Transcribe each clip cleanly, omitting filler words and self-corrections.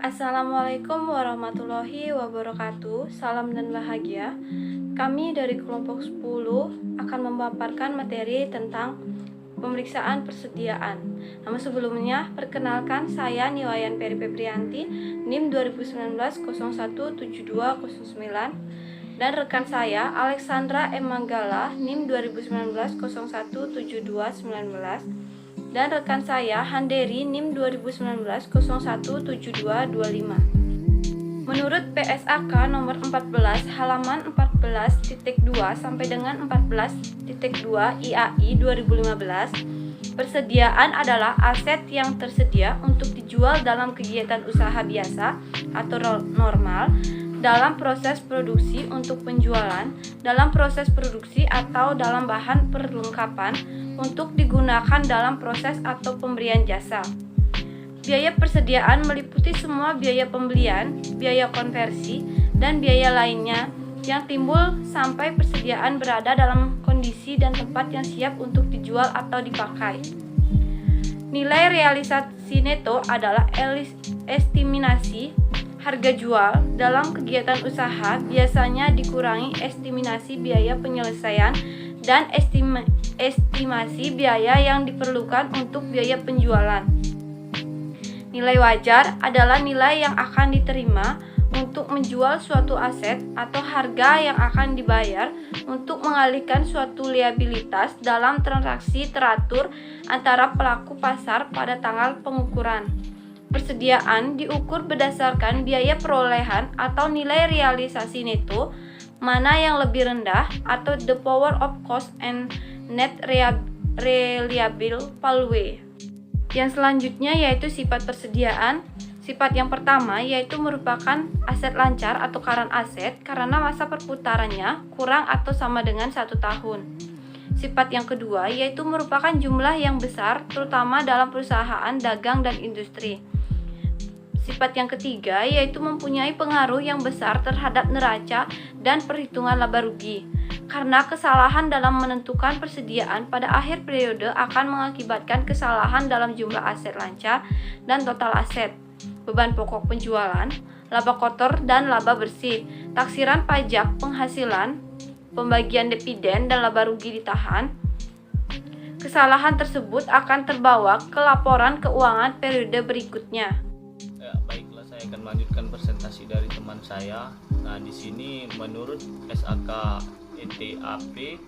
Assalamualaikum warahmatullahi wabarakatuh. Salam dan bahagia. Kami dari kelompok 10 akan memaparkan materi tentang pemeriksaan persediaan. Namun sebelumnya, perkenalkan saya Niwayan Peri Febrianti, NIM 2019-017209, dan rekan saya Alexandra M. Manggala, NIM 2019-017219, dan rekan saya Handeri NIM 2019-017225. Menurut PSAK nomor 14 halaman 14.2 sampai dengan 14.2 IAI 2015, persediaan adalah aset yang tersedia untuk dijual dalam kegiatan usaha biasa atau normal, dalam proses produksi untuk penjualan, dalam proses produksi atau dalam bahan perlengkapan untuk digunakan dalam proses atau pemberian jasa. Biaya persediaan meliputi semua biaya pembelian, biaya konversi, dan biaya lainnya yang timbul sampai persediaan berada dalam kondisi dan tempat yang siap untuk dijual atau dipakai. Nilai realisasi neto adalah estimasi harga jual dalam kegiatan usaha, biasanya dikurangi estimasi biaya penyelesaian dan estimasi biaya yang diperlukan untuk biaya penjualan. Nilai wajar adalah nilai yang akan diterima untuk menjual suatu aset atau harga yang akan dibayar untuk mengalihkan suatu liabilitas dalam transaksi teratur antara pelaku pasar pada tanggal pengukuran. Persediaan diukur berdasarkan biaya perolehan atau nilai realisasi neto, mana yang lebih rendah, atau the power of cost and net reliable value. Yang selanjutnya yaitu sifat persediaan. Sifat yang pertama yaitu merupakan aset lancar atau current aset karena masa perputarannya kurang atau sama dengan 1 tahun. Sifat yang kedua yaitu merupakan jumlah yang besar terutama dalam perusahaan dagang dan industri. Sifat yang ketiga yaitu mempunyai pengaruh yang besar terhadap neraca dan perhitungan laba rugi, karena kesalahan dalam menentukan persediaan pada akhir periode akan mengakibatkan kesalahan dalam jumlah aset lancar dan total aset, beban pokok penjualan, laba kotor dan laba bersih, taksiran pajak penghasilan, pembagian dividen dan laba rugi ditahan. Kesalahan tersebut akan terbawa ke laporan keuangan periode berikutnya. Baiklah, saya akan melanjutkan presentasi dari teman saya. Nah, di sini menurut SAK ETAP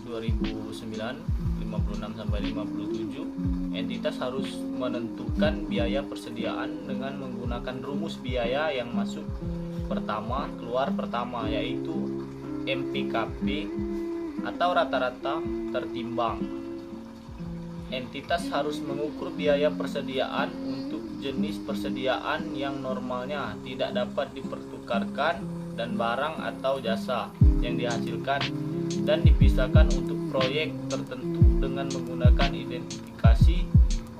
2009 56 sampai 57, entitas harus menentukan biaya persediaan dengan menggunakan rumus biaya yang masuk pertama, keluar pertama, yaitu MPKP atau rata-rata tertimbang. Entitas harus mengukur biaya persediaan untuk jenis persediaan yang normalnya tidak dapat dipertukarkan dan barang atau jasa yang dihasilkan dan dipisahkan untuk proyek tertentu dengan menggunakan identifikasi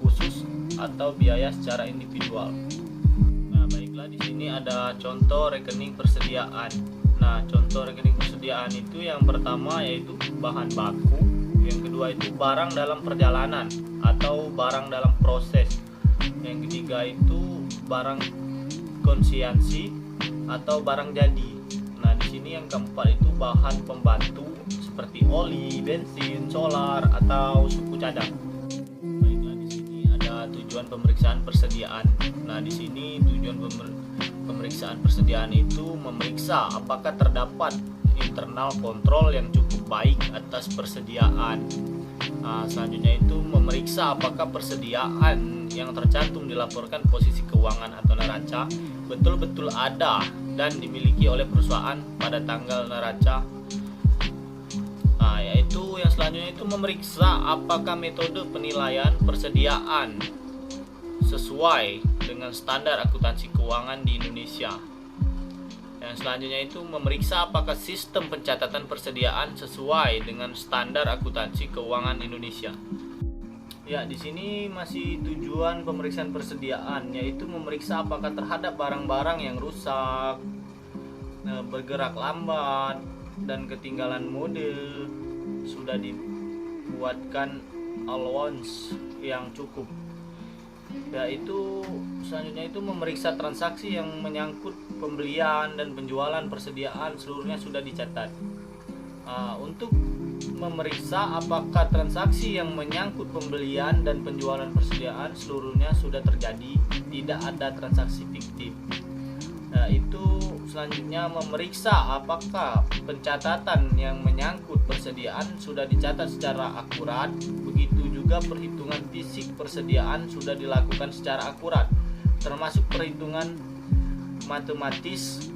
khusus atau biaya secara individual. Nah, baiklah, di sini ada contoh rekening persediaan. Nah, contoh rekening persediaan itu yang pertama yaitu bahan baku, yang kedua itu barang dalam perjalanan atau barang dalam proses, yang ketiga itu barang konsiansi atau barang jadi. Nah, di sini yang keempat itu bahan pembantu seperti oli, bensin, solar atau suku cadang. Baiklah, di sini ada tujuan pemeriksaan persediaan. Nah, di sini tujuan pemeriksaan persediaan itu memeriksa apakah terdapat internal kontrol yang cukup baik atas persediaan. Nah, selanjutnya itu memeriksa apakah persediaan yang tercantum dilaporkan posisi keuangan atau neraca betul-betul ada dan dimiliki oleh perusahaan pada tanggal neraca. Nah, yaitu yang selanjutnya itu memeriksa apakah metode penilaian persediaan sesuai dengan standar akuntansi keuangan di Indonesia. Yang selanjutnya itu memeriksa apakah sistem pencatatan persediaan sesuai dengan standar akuntansi keuangan Indonesia. Ya, di sini masih tujuan pemeriksaan persediaan, yaitu memeriksa apakah terhadap barang-barang yang rusak, bergerak lambat, dan ketinggalan mode sudah dibuatkan allowance yang cukup. Yaitu selanjutnya itu memeriksa transaksi yang menyangkut pembelian dan penjualan persediaan seluruhnya sudah dicatat. Untuk memeriksa apakah transaksi yang menyangkut pembelian dan penjualan persediaan seluruhnya sudah terjadi, tidak ada transaksi fiktif. Itu selanjutnya memeriksa apakah pencatatan yang menyangkut persediaan sudah dicatat secara akurat, begitu juga perhitungan fisik persediaan sudah dilakukan secara akurat, termasuk perhitungan matematis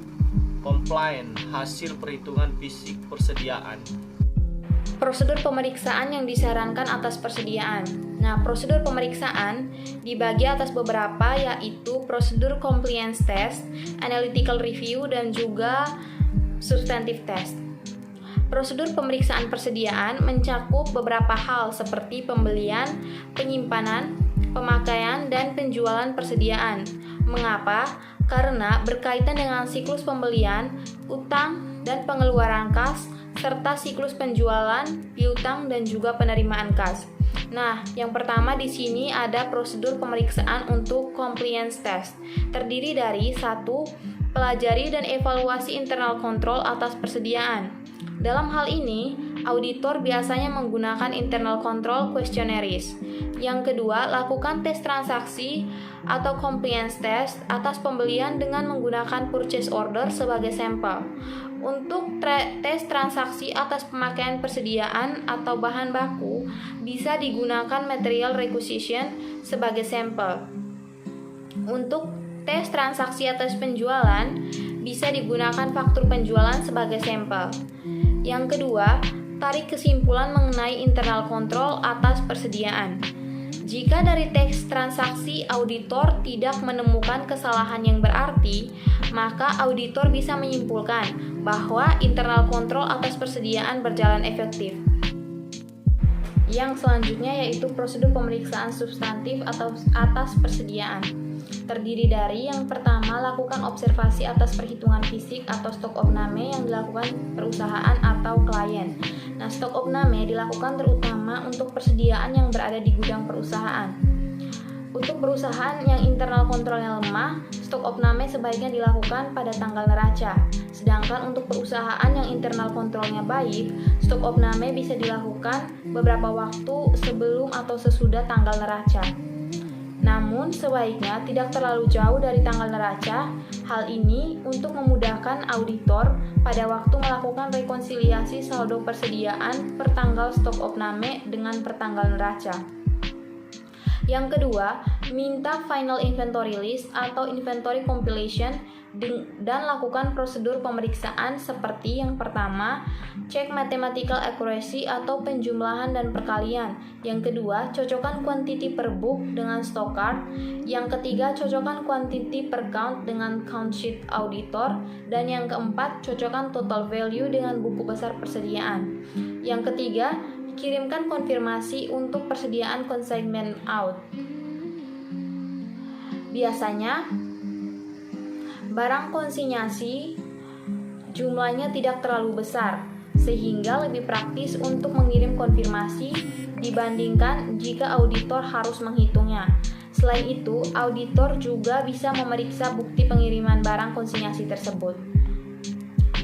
compliant hasil perhitungan fisik persediaan. Prosedur pemeriksaan yang disarankan atas persediaan. Nah, prosedur pemeriksaan dibagi atas beberapa, yaitu prosedur compliance test, analytical review, dan juga substantive test. Prosedur pemeriksaan persediaan mencakup beberapa hal seperti pembelian, penyimpanan, pemakaian, dan penjualan persediaan. Mengapa? Karena berkaitan dengan siklus pembelian, utang, dan pengeluaran kas, serta siklus penjualan, piutang, dan juga penerimaan kas. Nah, yang pertama di sini ada prosedur pemeriksaan untuk compliance test. Terdiri dari 1. Pelajari dan evaluasi internal control atas persediaan. Dalam hal ini, auditor biasanya menggunakan internal control questionnaires. Yang kedua, lakukan tes transaksi atau compliance test atas pembelian dengan menggunakan purchase order sebagai sampel. Untuk tes transaksi atas pemakaian persediaan atau bahan baku, bisa digunakan material requisition sebagai sampel. Untuk tes transaksi atas penjualan, bisa digunakan faktur penjualan sebagai sampel. Yang kedua, tarik kesimpulan mengenai internal control atas persediaan. Jika dari tes transaksi auditor tidak menemukan kesalahan yang berarti, maka auditor bisa menyimpulkan bahwa internal control atas persediaan berjalan efektif. Yang selanjutnya yaitu prosedur pemeriksaan substantif atau atas persediaan. Terdiri dari yang pertama, lakukan observasi atas perhitungan fisik atau stok opname yang dilakukan perusahaan atau klien. Nah, stok opname dilakukan terutama untuk persediaan yang berada di gudang perusahaan. Untuk perusahaan yang internal kontrolnya lemah, stok opname sebaiknya dilakukan pada tanggal neraca. Sedangkan untuk perusahaan yang internal kontrolnya baik, stok opname bisa dilakukan beberapa waktu sebelum atau sesudah tanggal neraca. Namun, sebaiknya tidak terlalu jauh dari tanggal neraca. Hal ini untuk memudahkan auditor pada waktu melakukan rekonsiliasi saldo persediaan per tanggal stok opname dengan per tanggal neraca. Yang kedua, minta final inventory list atau inventory compilation dan lakukan prosedur pemeriksaan seperti yang pertama, cek mathematical accuracy atau penjumlahan dan perkalian. Yang kedua, cocokkan quantity per book dengan stock card. Yang ketiga, cocokkan quantity per count dengan count sheet auditor. Dan yang keempat, cocokkan total value dengan buku besar persediaan. Yang ketiga, kirimkan konfirmasi untuk persediaan consignment out. Biasanya, barang konsinyasi jumlahnya tidak terlalu besar, sehingga lebih praktis untuk mengirim konfirmasi dibandingkan jika auditor harus menghitungnya. Selain itu, auditor juga bisa memeriksa bukti pengiriman barang konsinyasi tersebut.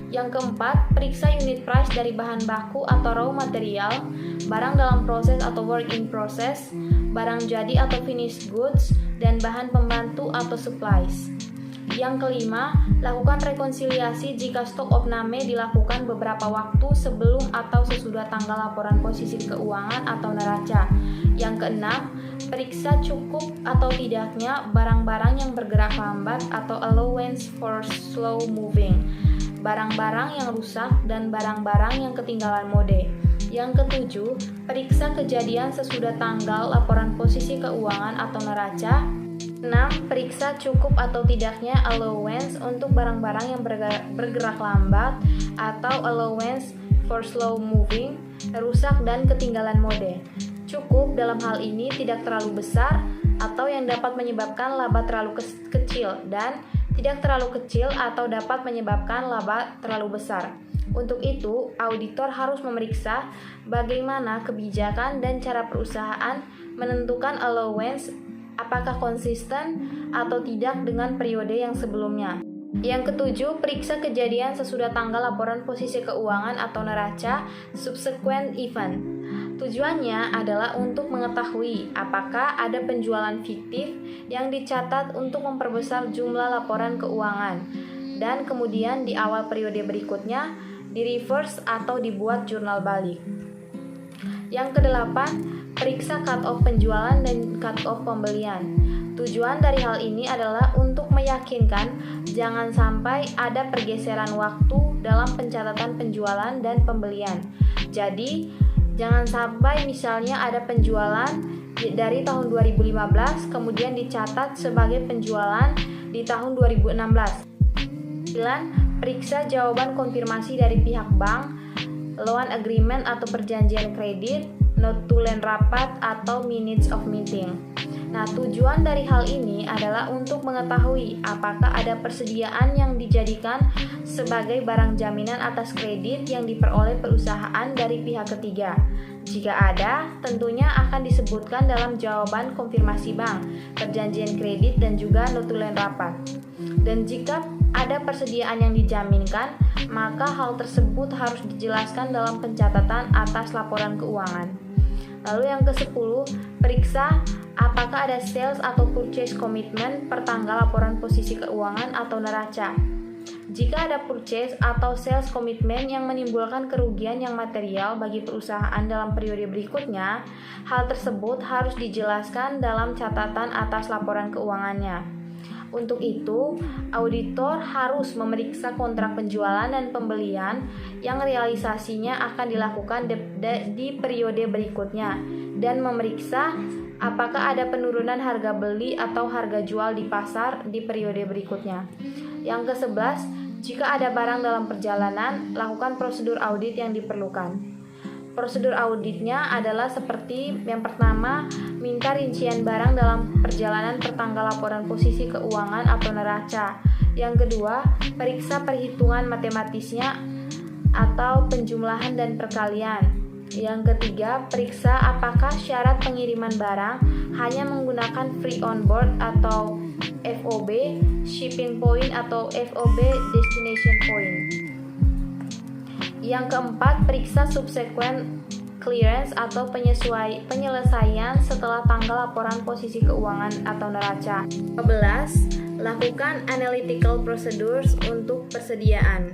Yang keempat, periksa unit price dari bahan baku atau raw material, barang dalam proses atau work in process, barang jadi atau finished goods, dan bahan pembantu atau supplies. Yang kelima, lakukan rekonsiliasi jika stok opname dilakukan beberapa waktu sebelum atau sesudah tanggal laporan posisi keuangan atau neraca. Yang keenam, periksa cukup atau tidaknya barang-barang yang bergerak lambat atau allowance for slow moving, barang-barang yang rusak, dan barang-barang yang ketinggalan mode. Yang ketujuh, periksa kejadian sesudah tanggal laporan posisi keuangan atau neraca. 6. Periksa cukup atau tidaknya allowance untuk barang-barang yang bergerak lambat atau allowance for slow moving, rusak, dan ketinggalan mode. Cukup dalam hal ini tidak terlalu besar atau yang dapat menyebabkan laba terlalu kecil, dan tidak terlalu kecil atau dapat menyebabkan laba terlalu besar. Untuk itu, auditor harus memeriksa bagaimana kebijakan dan cara perusahaan menentukan allowance apakah konsisten atau tidak dengan periode yang sebelumnya. Yang ketujuh, periksa kejadian sesudah tanggal laporan posisi keuangan atau neraca subsequent event. Tujuannya adalah untuk mengetahui apakah ada penjualan fiktif yang dicatat untuk memperbesar jumlah laporan keuangan dan kemudian di awal periode berikutnya di-reverse atau dibuat jurnal balik. Yang kedelapan, periksa cut-off penjualan dan cut-off pembelian. Tujuan dari hal ini adalah untuk meyakinkan jangan sampai ada pergeseran waktu dalam pencatatan penjualan dan pembelian. Jadi, jangan sampai misalnya ada penjualan dari tahun 2015 kemudian dicatat sebagai penjualan di tahun 2016. 9. Periksa jawaban konfirmasi dari pihak bank, loan agreement atau perjanjian kredit, note to land rapat atau minutes of meeting. Nah, tujuan dari hal ini adalah untuk mengetahui apakah ada persediaan yang dijadikan sebagai barang jaminan atas kredit yang diperoleh perusahaan dari pihak ketiga. Jika ada, tentunya akan disebutkan dalam jawaban konfirmasi bank, perjanjian kredit dan juga note to land rapat. Dan jika ada persediaan yang dijaminkan, maka hal tersebut harus dijelaskan dalam pencatatan atas laporan keuangan. Lalu yang ke-10, periksa apakah ada sales atau purchase commitment per tanggal laporan posisi keuangan atau neraca. Jika ada purchase atau sales commitment yang menimbulkan kerugian yang material bagi perusahaan dalam periode berikutnya, hal tersebut harus dijelaskan dalam catatan atas laporan keuangannya. Untuk itu, auditor harus memeriksa kontrak penjualan dan pembelian yang realisasinya akan dilakukan di periode berikutnya dan memeriksa apakah ada penurunan harga beli atau harga jual di pasar di periode berikutnya. Yang ke-11, jika ada barang dalam perjalanan, lakukan prosedur audit yang diperlukan. Prosedur auditnya adalah seperti yang pertama, minta rincian barang dalam perjalanan per tanggal laporan posisi keuangan atau neraca. Yang kedua, periksa perhitungan matematisnya atau penjumlahan dan perkalian. Yang ketiga, periksa apakah syarat pengiriman barang hanya menggunakan free on board atau FOB, shipping point atau FOB destination point. Yang keempat, periksa subsequent clearance atau penyelesaian setelah tanggal laporan posisi keuangan atau neraca. 12. Lakukan analytical procedures untuk persediaan.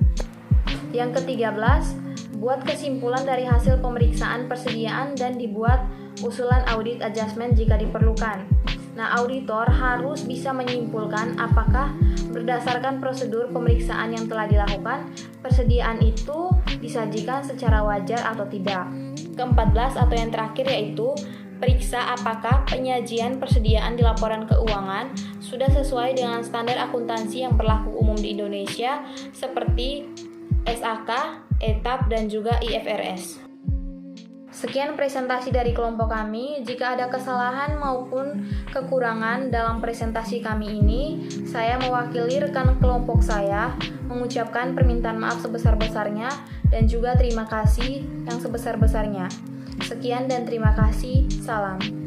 Yang ke-13, buat kesimpulan dari hasil pemeriksaan persediaan dan dibuat usulan audit adjustment jika diperlukan. Nah, auditor harus bisa menyimpulkan apakah berdasarkan prosedur pemeriksaan yang telah dilakukan, persediaan itu disajikan secara wajar atau tidak. Ke-14 atau yang terakhir yaitu periksa apakah penyajian persediaan di laporan keuangan sudah sesuai dengan standar akuntansi yang berlaku umum di Indonesia seperti SAK, ETAP, dan juga IFRS. Sekian presentasi dari kelompok kami. Jika ada kesalahan maupun kekurangan dalam presentasi kami ini, saya mewakili rekan kelompok saya mengucapkan permintaan maaf sebesar-besarnya dan juga terima kasih yang sebesar-besarnya. Sekian dan terima kasih. Salam.